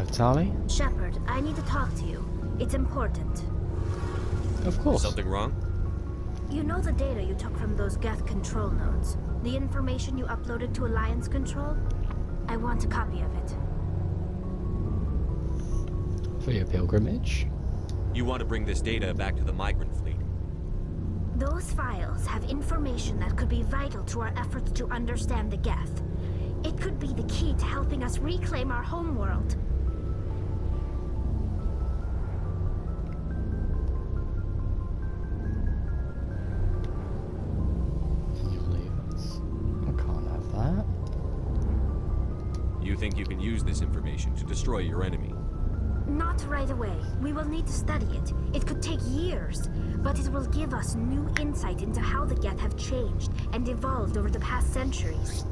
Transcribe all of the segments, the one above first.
Hello, Tali. Shepard, I need to talk to you. It's important. Of course. Something wrong? You know the data you took from those Geth control nodes? The information you uploaded to Alliance Control? I want a copy of it. For your pilgrimage? You want to bring this data back to the migrant fleet? Those files have information that could be vital to our efforts to understand the Geth. It could be the key to helping us reclaim our homeworld. Can you believe it? I can't have that. You think you can use this information to destroy your enemy? Not right away. We will need to study it. It could take years, but it will give us new insight into how the Geth have changed and evolved over the past centuries.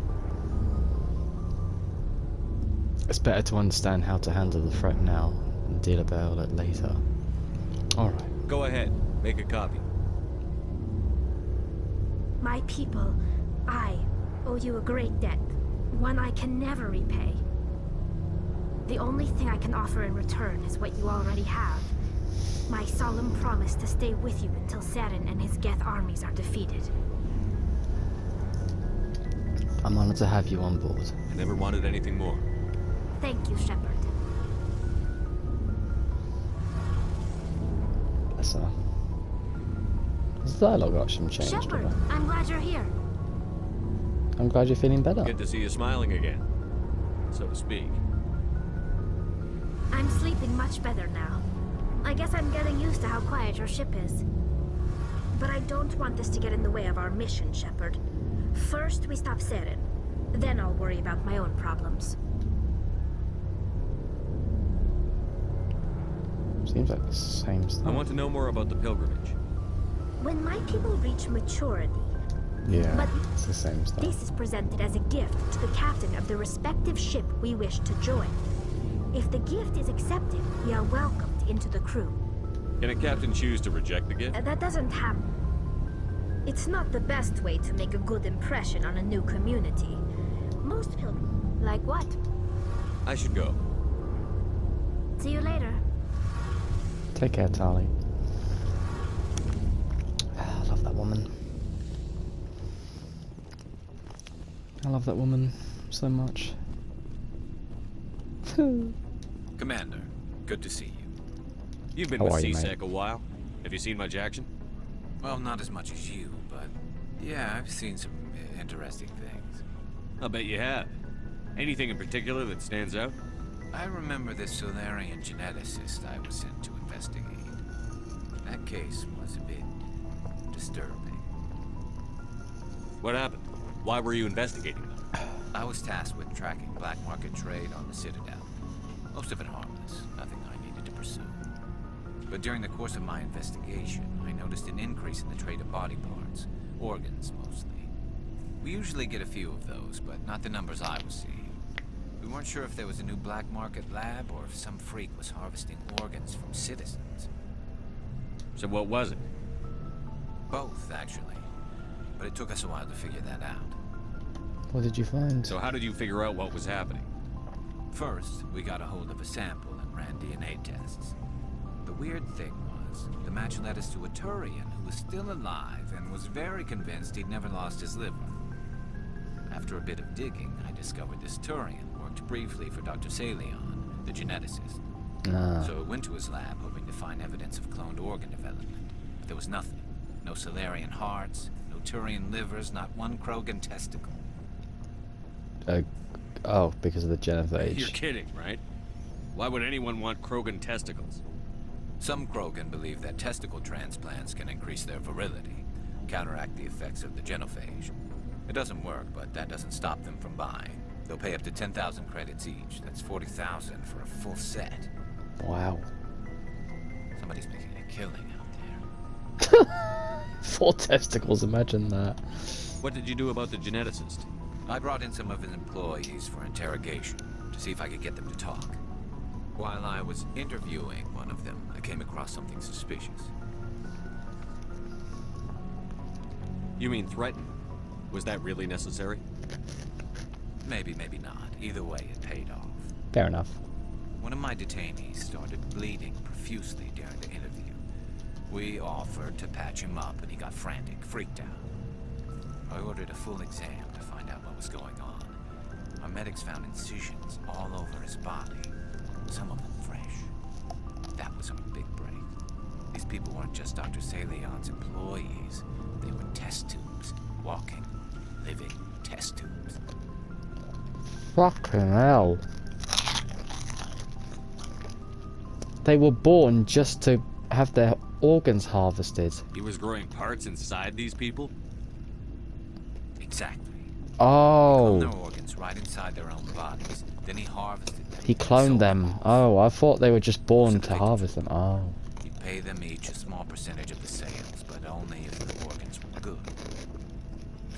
It's better to understand how to handle the threat now and deal about it later. Alright. Go ahead, make a copy. My people, I owe you a great debt, one I can never repay. The only thing I can offer in return is what you already have. My solemn promise to stay with you until Saren and his Geth armies are defeated. I'm honored to have you on board. I never wanted anything more. Thank you, Shepard. Bless her. Has the dialogue option changed? Shepard, or- I'm glad you're here. I'm glad you're feeling better. Good to see you smiling again, so to speak. I'm sleeping much better now. I guess I'm getting used to how quiet your ship is. But I don't want this to get in the way of our mission, Shepard. First, we stop Saren. Then I'll worry about my own problems. Seems like the same stuff. I want to know more about the pilgrimage. When my people reach maturity, Yeah, but it's the same stuff. this is presented as a gift to the captain of the respective ship we wish to join. If the gift is accepted, we are welcomed into the crew. Can a captain choose to reject the gift? That doesn't happen. It's not the best way to make a good impression on a new community. Most pilgrims... Like what? I should go. See you later. Take care, Tali. I love that woman. I love that woman so much. Commander, good to see you. You've been How with are you, mate? CSEC a while. Have you seen much action? Well, not as much as you, but yeah, I've seen some interesting things. I'll bet you have. Anything in particular that stands out? I remember this Solarian geneticist I was sent to investigate. That case was a bit disturbing. What happened? Why were you investigating them? I was tasked with tracking black market trade on the Citadel. Most of it harmless, nothing I needed to pursue. But during the course of my investigation, I noticed an increase in the trade of body parts, organs mostly. We usually get a few of those, but not the numbers I was seeing. We weren't sure if there was a new black market lab or if some freak was harvesting organs from citizens. So what was it? Both, actually. But it took us a while to figure that out. What did you find? So how did you figure out what was happening? First, we got a hold of a sample and ran DNA tests. The weird thing was, the match led us to a Turian who was still alive and was very convinced he'd never lost his liver. After a bit of digging, I discovered this Turian worked briefly for Dr. Salion, the geneticist. Ah, So I went to his lab hoping to find evidence of cloned organ development. But there was nothing. No Solarian hearts, no Turian livers, not one Krogan testicle. oh, because of the You're genophage. kidding, right? Why would anyone want Krogan testicles? Some Krogan believe that testicle transplants can increase their virility, counteract the effects of the genophage. It doesn't work, but that doesn't stop them from buying. They'll pay up to 10,000 credits each. That's 40,000 for a full set. Wow. Somebody's making a killing out there. 4 testicles, imagine that. What did you do about the geneticist? I brought in some of his employees for interrogation, to see if I could get them to talk. While I was interviewing one of them, I came across something suspicious. You mean threaten? Was that really necessary? Maybe, maybe not. Either way, it paid off. Fair enough. one of my detainees started bleeding profusely during the interview. We offered to patch him up, and he got frantic, freaked out. I ordered a full exam to find out what was going on. Our medics found incisions all over his body, some of them fresh. That was our big break. These people weren't just Dr. Salion's employees. They were test tubes. Walking, living test tubes. Fucking hell. They were born just to have their organs harvested. He was growing parts inside these people? Exactly. Oh. Their organs right inside their own bodies. Then he harvested them. He and cloned sold them. off. Oh, I thought they were just born So to they- harvest them. Oh. He'd pay them each a small percentage of the sales, but only if the organs were good.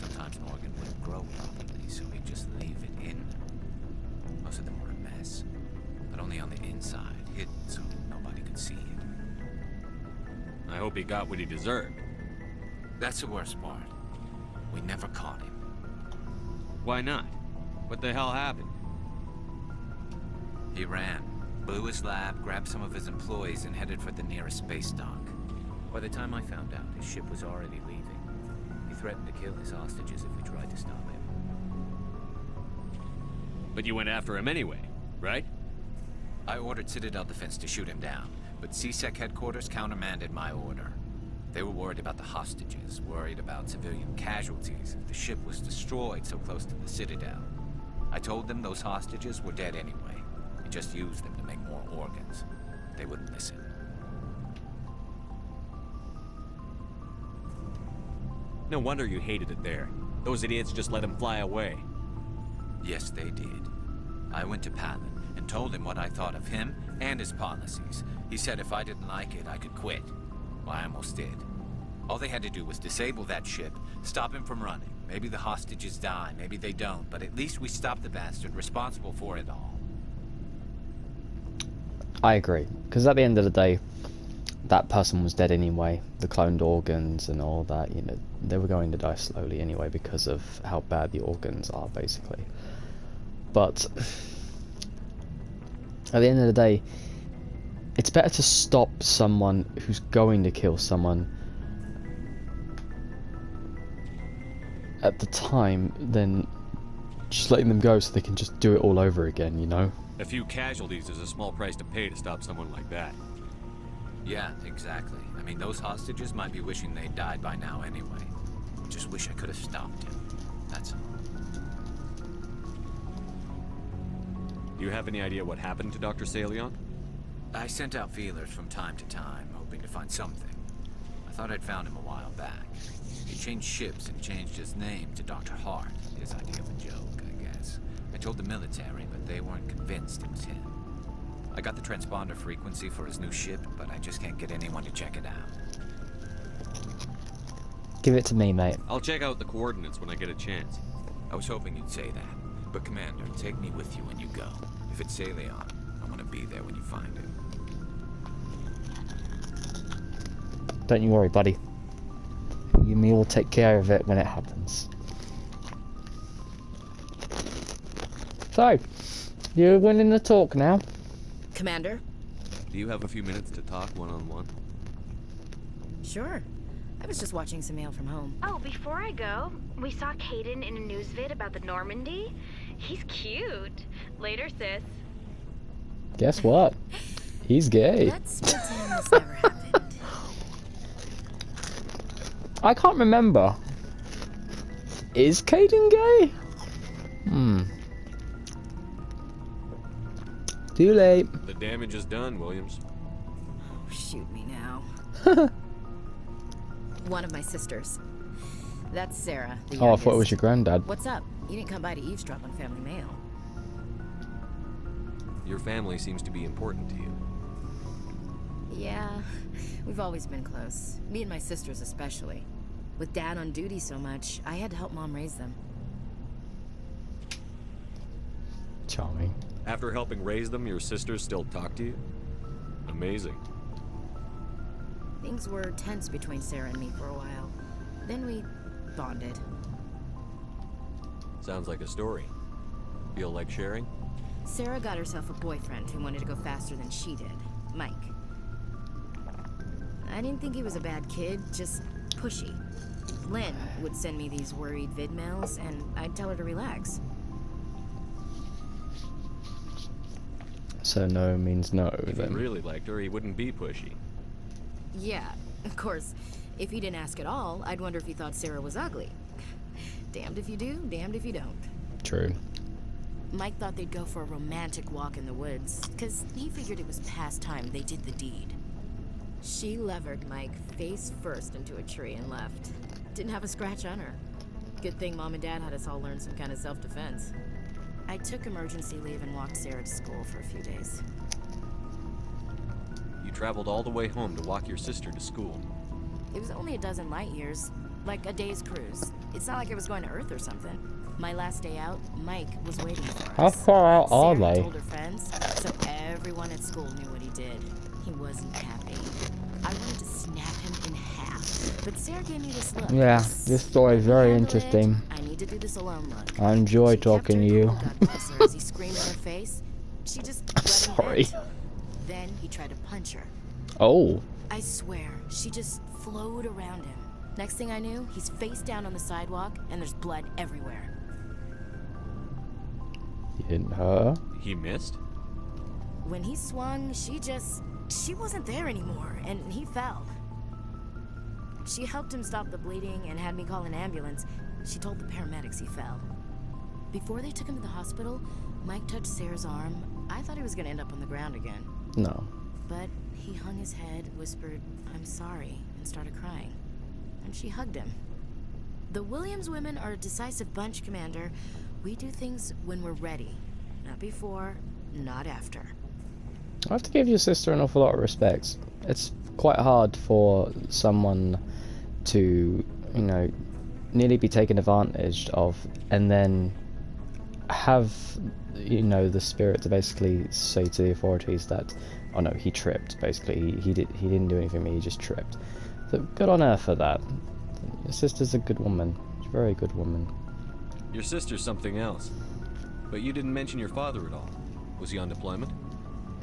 Sometimes an organ wouldn't grow properly, so he'd just leave it in. Most of them were a mess, but only on the inside, hidden so nobody could see it. I hope he got what he deserved. That's the worst part. We never caught him. Why not? What the hell happened? He ran, blew his lab, grabbed some of his employees, and headed for the nearest space dock. By the time I found out, his ship was already leaving. He threatened to kill his hostages if we tried to stop him. But you went after him anyway, right? I ordered Citadel Defense to shoot him down, but CSEC headquarters countermanded my order. They were worried about the hostages, worried about civilian casualties if the ship was destroyed so close to the Citadel. I told them those hostages were dead anyway. We just used them to make more organs. They wouldn't listen. No wonder you hated it there. Those idiots just let him fly away. Yes, they did. I went to Palin and told him what I thought of him and his policies. He said if I didn't like it, I could quit. Well, I almost did. All they had to do was disable that ship, stop him from running. Maybe the hostages die, maybe they don't, but at least we stopped the bastard responsible for it all. I agree. Because at the end of the day, that person was dead anyway. The cloned organs and all that, you know, they were going to die slowly anyway because of how bad the organs are, basically. But at the end of the day, it's better to stop someone who's going to kill someone at the time than just letting them go so they can just do it all over again, you know? A few casualties is a small price to pay to stop someone like that. Yeah, exactly. I mean, those hostages might be wishing they'd died by now anyway. Just wish I could have stopped him. That's all. Do you have any idea what happened to Dr. Salion? I sent out feelers from time to time, hoping to find something. I thought I'd found him a while back. He changed ships and changed his name to Dr. Hart, his idea of a joke, I guess. I told the military, but they weren't convinced it was him. I got the transponder frequency for his new ship, but I just can't get anyone to check it out. Give it to me, mate. I'll check out the coordinates when I get a chance. I was hoping you'd say that. But Commander, take me with you when you go. If it's Salion, I want to be there when you find it. Don't you worry, buddy. You and me will take care of it when it happens. So, you're willing to talk now? Commander? Do you have a few minutes to talk one-on-one? Sure. I was just watching some mail from home. Oh, before I go, we saw Caden in a news vid about the Normandy. He's cute. Later, sis. Guess what? He's gay. Let's pretend this never happened. I can't remember. Is Caden gay? Too late. The damage is done, Williams. Oh, shoot me now. One of my sisters. That's Sarah, the Oh, I thought it was youngest. your granddad. What's up? You didn't come by to eavesdrop on family mail. Your family seems to be important to you. Yeah, we've always been close. Me and my sisters especially. With Dad on duty so much, I had to help Mom raise them. Charming. After helping raise them, your sisters still talk to you? Amazing. Things were tense between Sarah and me for a while. Then we bonded. Sounds like a story. Feel like sharing? Sarah got herself a boyfriend who wanted to go faster than she did, Mike. I didn't think he was a bad kid, just pushy. Lynn would send me these worried vid mails, and I'd tell her to relax. So no means no, If he then. really liked her, he wouldn't be pushy. Yeah, of course, if he didn't ask at all, I'd wonder if he thought Sarah was ugly. Damned if you do, damned if you don't. True. Mike thought they'd go for a romantic walk in the woods, because he figured it was past time they did the deed. She levered Mike face first into a tree and left. Didn't have a scratch on her. Good thing Mom and Dad had us all learn some kind of self-defense. I took emergency leave and walked Sarah to school for a few days. You traveled all the way home to walk your sister to school. It was only a dozen light years, like a day's cruise. It's not like I was going to Earth or something. My last day out, Mike was waiting for us. How far out are Sarah they? told her friends, so everyone at school knew what he did. He wasn't happy. I wanted to snap him in half, but Sarah gave me this look. Yeah, this story is very Handle it. interesting. I need to do this alone look. I enjoy She kept talking to her you. cool, God bless her, as he screamed in her face. She just let him Sorry. vent. Then he tried to punch her. Oh, I swear, she just flowed around him. Next thing I knew, he's face down on the sidewalk, and there's blood everywhere. you didn't hurt her? He missed? When he swung, she wasn't there anymore, and he fell. She helped him stop the bleeding and had me call an ambulance. She told the paramedics he fell. Before they took him to the hospital, Mike touched Sarah's arm. I thought he was gonna end up on the ground again. No. But he hung his head, whispered, "I'm sorry," and started crying. And she hugged him. The Williams women are a decisive bunch, Commander. We do things when we're ready. Not before, not after. I have to give your sister an awful lot of respect. It's quite hard for someone to, you know, nearly be taken advantage of and then have, you know, the spirit to basically say to the authorities that, oh no, he tripped, basically. He didn't do anything to me, he just tripped. So good on her for that. Your sister's a good woman. She's a very good woman. Your sister's something else. But you didn't mention your father at all. Was he on deployment?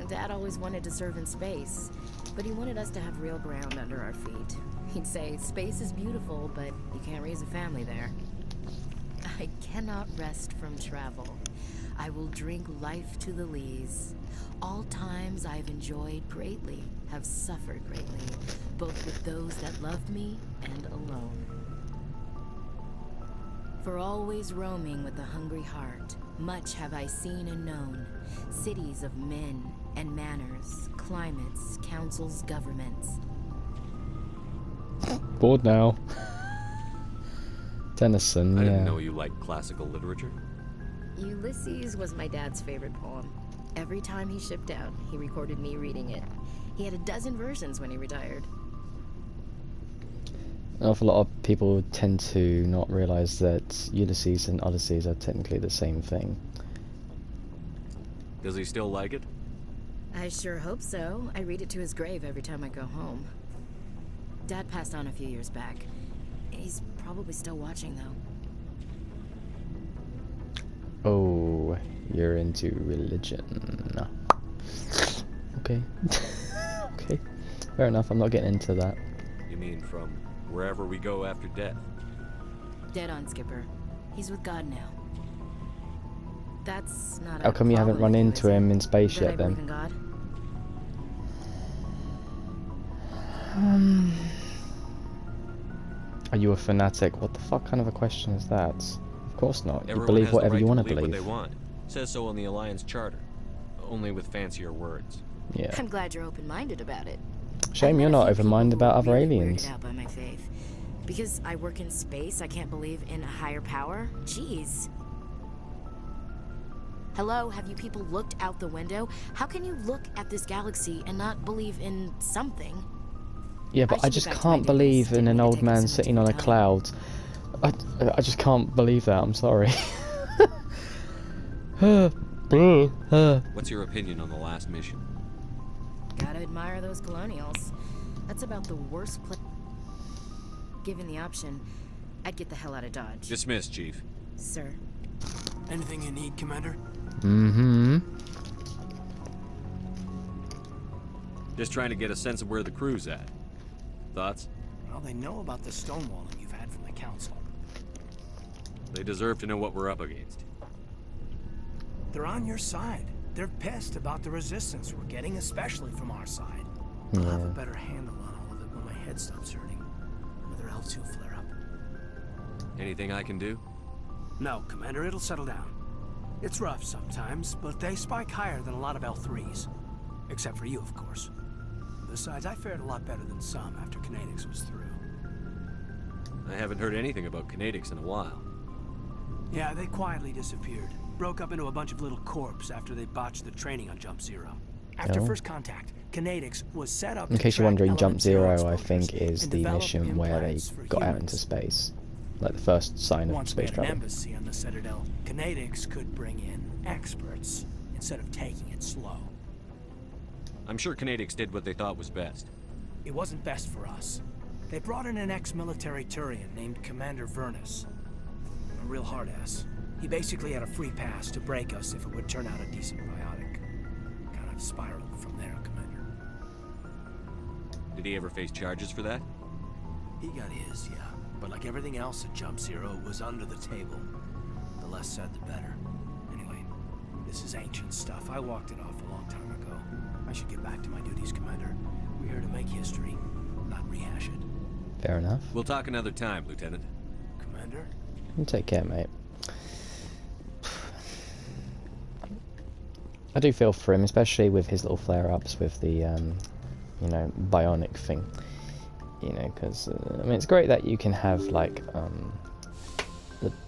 Dad always wanted to serve in space, but he wanted us to have real ground under our feet. He'd say, space is beautiful, but you can't raise a family there. I cannot rest from travel. I will drink life to the lees. All times I've enjoyed greatly, have suffered greatly, both with those that loved me and alone. For always roaming with a hungry heart, much have I seen and known, cities of men and manners, climates, councils, governments. Bored now. Tennyson, I yeah. didn't know you liked classical literature. Ulysses was my dad's favorite poem. Every time he shipped out, he recorded me reading it. He had a dozen versions when he retired. An awful lot of people tend to not realise that Ulysses and Odysseys are technically the same thing. Does he still like it? I sure hope so. I read it to his grave every time I go home. Dad passed on a few years back. He's probably still watching, though. Oh, you're into religion. Okay. Okay. Fair enough, I'm not getting into that. You mean from wherever we go after death? Dead on, Skipper. He's with God now. That's not How come you haven't run into him in space That I yet believe then? in God. Are you a fanatic? What the fuck kind of a question is that? Of course not. You Everyone believe has the whatever right you to want to believe believe. what they want. Says so on the Alliance Charter. Only with fancier words. Yeah. I'm glad you're open-minded about it. Shame I you're met a not few open-minded people about who other were really aliens. weirded out by my faith. Because I work in space, I can't believe in a higher power? Jeez. Hello, have you people looked out the window? How can you look at this galaxy and not believe in something? Yeah, but I should get just back to can't my believe duties. in an Didn't mean to old take up man so much sitting of on a your time. cloud. I just can't believe that, I'm sorry. What's your opinion on the last mission? Gotta admire those colonials. That's about the worst place. Given the option, I'd get the hell out of Dodge. Dismissed, Chief. Sir. Anything you need, Commander? Mm-hmm. Just trying to get a sense of where the crew's at. Thoughts? Well, they know about the stonewalling you've had from the council. They deserve to know what we're up against. They're on your side. They're pissed about the resistance we're getting, especially from our side. I'll have a better handle on all of it when my head stops hurting. Another L2 flare-up. Anything I can do? No, Commander, it'll settle down. It's rough sometimes, but they spike higher than a lot of L3s. Except for you, of course. Besides, I fared a lot better than some after Kinetics was through. I haven't heard anything about Kinetics in a while. Yeah, they quietly disappeared. Broke up into a bunch of little corps after they botched the training on Jump Zero. After first contact, Kinetics was set up In to case you're track wondering, Jump Element Zero, I exposures think, is and the develop mission where they implants for got out humans. into space. Like the first sign of Once we space had an travel. embassy on the Citadel, Kinetics could bring in experts instead of taking it slow. I'm sure Kinetics did what they thought was best. It wasn't best for us. They brought in an ex-military Turian named Commander Vernus. A real hard-ass. He basically had a free pass to break us if it would turn out a decent biotic. Kind of spiraled from there, Commander. Did he ever face charges for that? He got his, yeah. But like everything else at Jump Zero, it was under the table. The less said, the better. Anyway, this is ancient stuff. I walked it off a long time ago. I should get back to my duties, Commander. We're here to make history, not rehash it. Fair enough. We'll talk another time, Lieutenant. Commander? You take care, mate. I do feel for him, especially with his little flare-ups with the, you know, bionic thing. You know, because, I mean, it's great that you can have, like,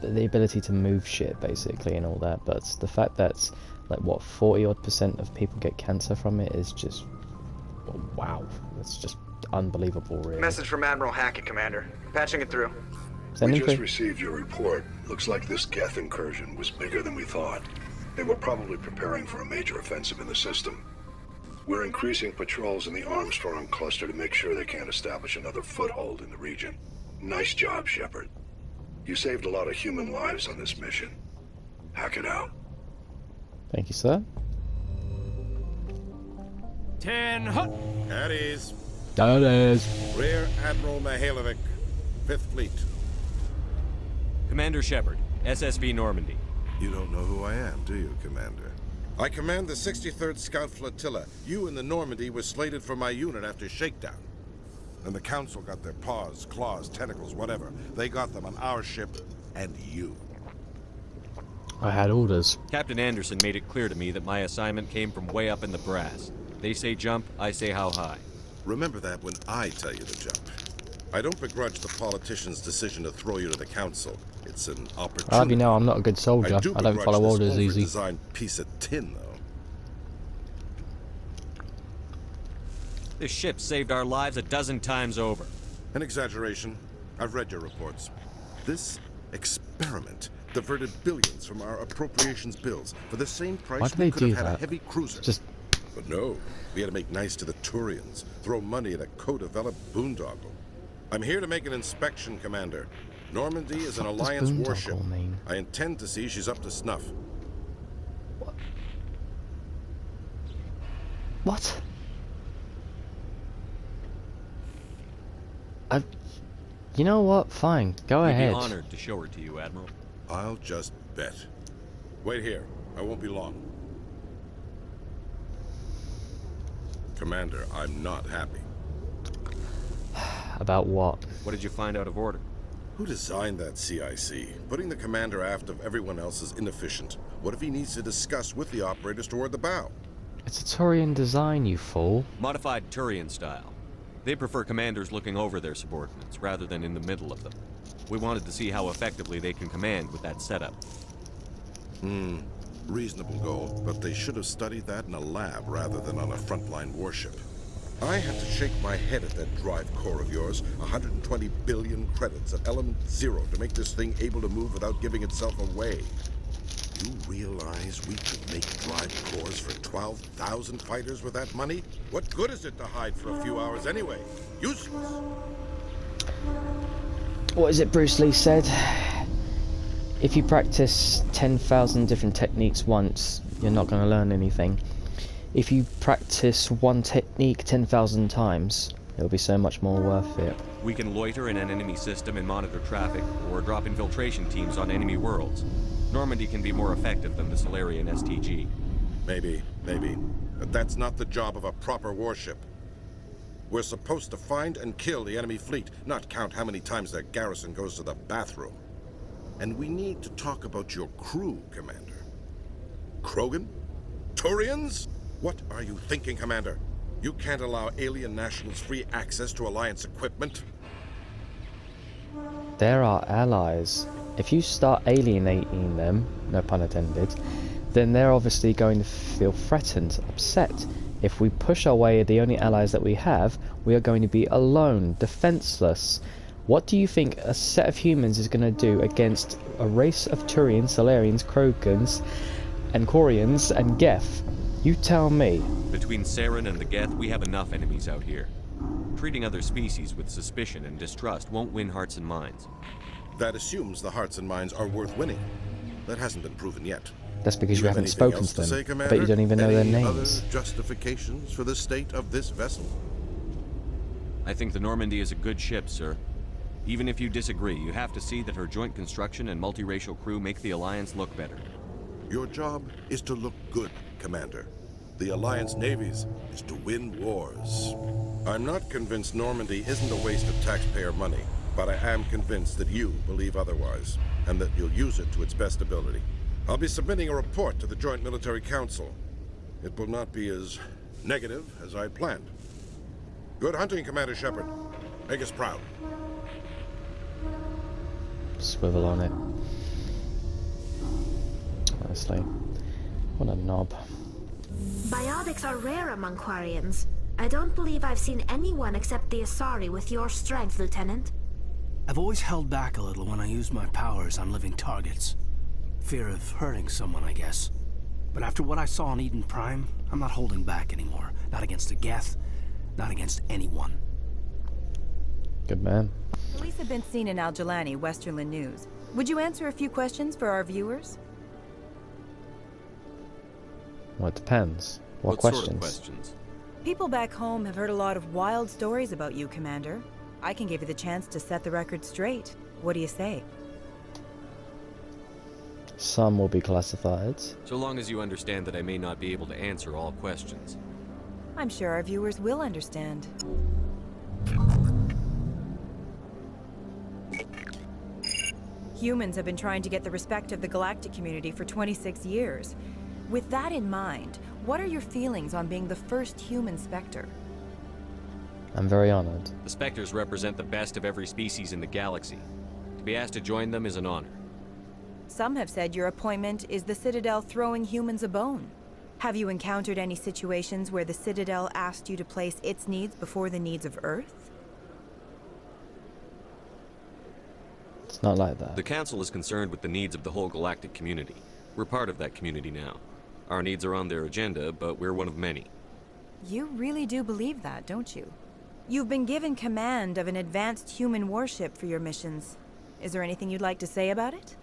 the ability to move shit, basically, and all that, but the fact that, like, what, 40-odd% of people get cancer from it is just, wow. It's just unbelievable, really. Message from Admiral Hackett, Commander. Patching it through. Sending We just through. received your report. Looks like this Geth incursion was bigger than we thought. They were probably preparing for a major offensive in the system. We're increasing patrols in the Armstrong cluster to make sure they can't establish another foothold in the region. Nice job, Shepard. You saved a lot of human lives on this mission. Hack it out. Thank you, sir. 10 hut! At ease. There it is. Rear Admiral Mihailovic, 5th Fleet. Commander Shepard, SSV Normandy. You don't know who I am, do you, Commander? I command the 63rd Scout Flotilla. You and the Normandy were slated for my unit after shakedown. And the Council got their paws, claws, tentacles, whatever. They got them on our ship and you. I had orders. Captain Anderson made it clear to me that my assignment came from way up in the brass. They say jump, I say how high. Remember that when I tell you to jump. I don't begrudge the politician's decision to throw you to the Council. It's an opportunity. I'll have you know I'm not a good soldier. I, do don't begrudge follow this orders easy. over-designed piece of tin, though. This ship saved our lives a dozen times over. An exaggeration. I've read your reports. This experiment diverted billions from our appropriations bills for the same price Why do we they could have do had a that? heavy cruiser. Just But no, we had to make nice to the Turians, throw money at a co-developed boondoggle. I'm here to make an inspection, Commander. Normandy is an What does Alliance boondoggle warship. mean? I intend to see she's up to snuff. what? You know what? Fine. Go We'd ahead. be honored to show her to you, Admiral. I'll just bet. Wait here. I won't be long. Commander, I'm not happy. About what? What did you find out of order? Who designed that CIC? Putting the commander aft of everyone else is inefficient. What if he needs to discuss with the operators toward the bow? It's a Turian design, you fool. Modified Turian style. They prefer commanders looking over their subordinates rather than in the middle of them. We wanted to see how effectively they can command with that setup. Reasonable goal, but they should have studied that in a lab rather than on a frontline warship. I had to shake my head at that drive core of yours. 120 billion credits at Element Zero to make this thing able to move without giving itself away. You realize we could make drive cores for 12,000 fighters with that money? What good is it to hide for a few hours anyway? Useless. What is it Bruce Lee said? if you practice 10,000 different techniques once, you're not going to learn anything. If you practice one technique 10,000 times, it'll be so much more worth it. We can loiter in an enemy system and monitor traffic, or drop infiltration teams on enemy worlds. Normandy can be more effective than the Solarian STG. Maybe. But that's not the job of a proper warship. We're supposed to find and kill the enemy fleet, not count how many times their garrison goes to the bathroom. And we need to talk about your crew, Commander. Krogan? Turians? What are you thinking, Commander? You can't allow alien nationals free access to Alliance equipment? They're our allies. If you start alienating them, no pun intended, then they're obviously going to feel threatened, upset. If we push away the only allies that we have, we are going to be alone, defenseless. What do you think a set of humans is going to do against a race of Turians, Solarians, Krogans, and Quarians, and Geth? You tell me. Between Saren and the Geth, we have enough enemies out here. Treating other species with suspicion and distrust won't win hearts and minds. That assumes the hearts and minds are worth winning. That hasn't been proven yet. That's because you have haven't anything spoken else to them. say, I Commander? bet you don't even know their Any names. other justifications for the state of this vessel? I think the Normandy is a good ship, sir. Even if you disagree, you have to see that her joint construction and multiracial crew make the Alliance look better. Your job is to look good, Commander. The Alliance navies is to win wars. I'm not convinced Normandy isn't a waste of taxpayer money, but I am convinced that you believe otherwise, and that you'll use it to its best ability. I'll be submitting a report to the Joint Military Council. It will not be as negative as I planned. Good hunting, Commander Shepard. Make us proud. Swivel on it. Honestly, what a knob. Biotics are rare among Quarians. I don't believe I've seen anyone except the Asari with your strength, Lieutenant. I've always held back a little when I use my powers on living targets. Fear of hurting someone, I guess. But after what I saw on Eden Prime, I'm not holding back anymore. Not against the Geth, not against anyone. Good man. Police have been seen in Al-Jalani, Westerland News. Would you answer a few questions for our viewers? Well, it depends. What Sort questions? of questions? People back home have heard a lot of wild stories about you, Commander. I can give you the chance to set the record straight. What do you say? Some will be classified. So long as you understand that I may not be able to answer all questions. I'm sure our viewers will understand. Humans have been trying to get the respect of the galactic community for 26 years. With that in mind, what are your feelings on being the first human Spectre? I'm very honored. The Spectres represent the best of every species in the galaxy. To be asked to join them is an honor. Some have said your appointment is the Citadel throwing humans a bone. Have you encountered any situations where the Citadel asked you to place its needs before the needs of Earth? It's not like that. The Council is concerned with the needs of the whole galactic community. We're part of that community now. Our needs are on their agenda, but we're one of many. You really do believe that, don't you? You've been given command of an advanced human warship for your missions. Is there anything you'd like to say about it?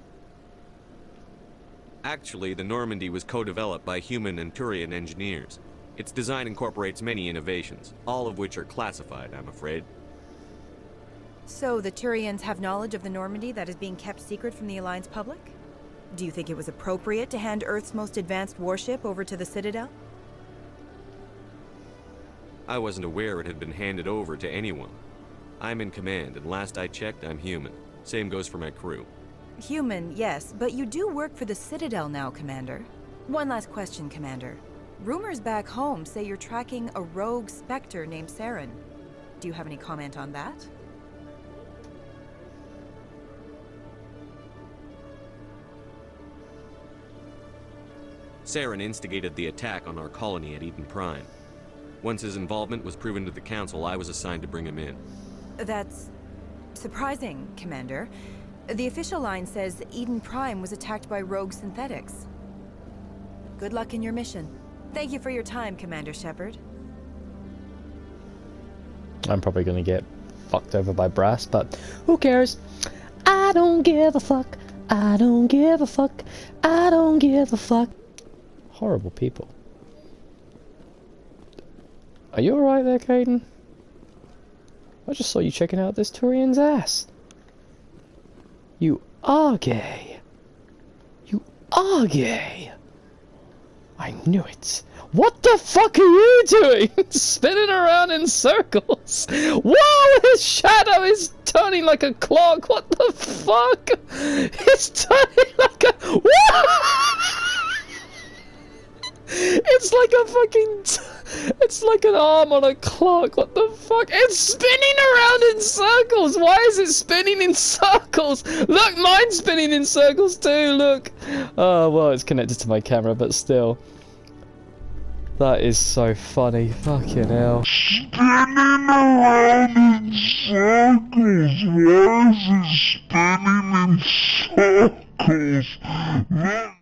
Actually, the Normandy was co-developed by human and Turian engineers. Its design incorporates many innovations, all of which are classified, I'm afraid. So the Turians have knowledge of the Normandy that is being kept secret from the Alliance public? Do you think it was appropriate to hand Earth's most advanced warship over to the Citadel? I wasn't aware it had been handed over to anyone. I'm in command, and last I checked, I'm human. Same goes for my crew. Human, yes, but you do work for the Citadel now, Commander. One last question, Commander. Rumors back home say you're tracking a rogue Spectre named Saren. Do you have any comment on that? Saren instigated the attack on our colony at Eden Prime. Once his involvement was proven to the Council, I was assigned to bring him in. That's surprising, Commander. The official line says Eden Prime was attacked by rogue synthetics. Good luck in your mission. Thank you for your time, Commander Shepard. I'm probably gonna get fucked over by Brass, but who cares? I don't give a fuck. I don't give a fuck. I don't give a fuck. Horrible people. Are you alright there, Caden? I just saw you checking out this Turian's ass. You are gay. You are gay. I knew it. What the fuck are you doing? Spinning around in circles. Wow, his shadow is turning like a clock. What the fuck? It's turning like a... It's like a fucking... It's like an arm on a clock. What the fuck? It's spinning around in circles. Why is it spinning in circles? Look, mine's spinning in circles too. Look. Oh, well, it's connected to my camera, but still. That is so funny. Fucking hell. Spinning around in circles. Why is it spinning in circles?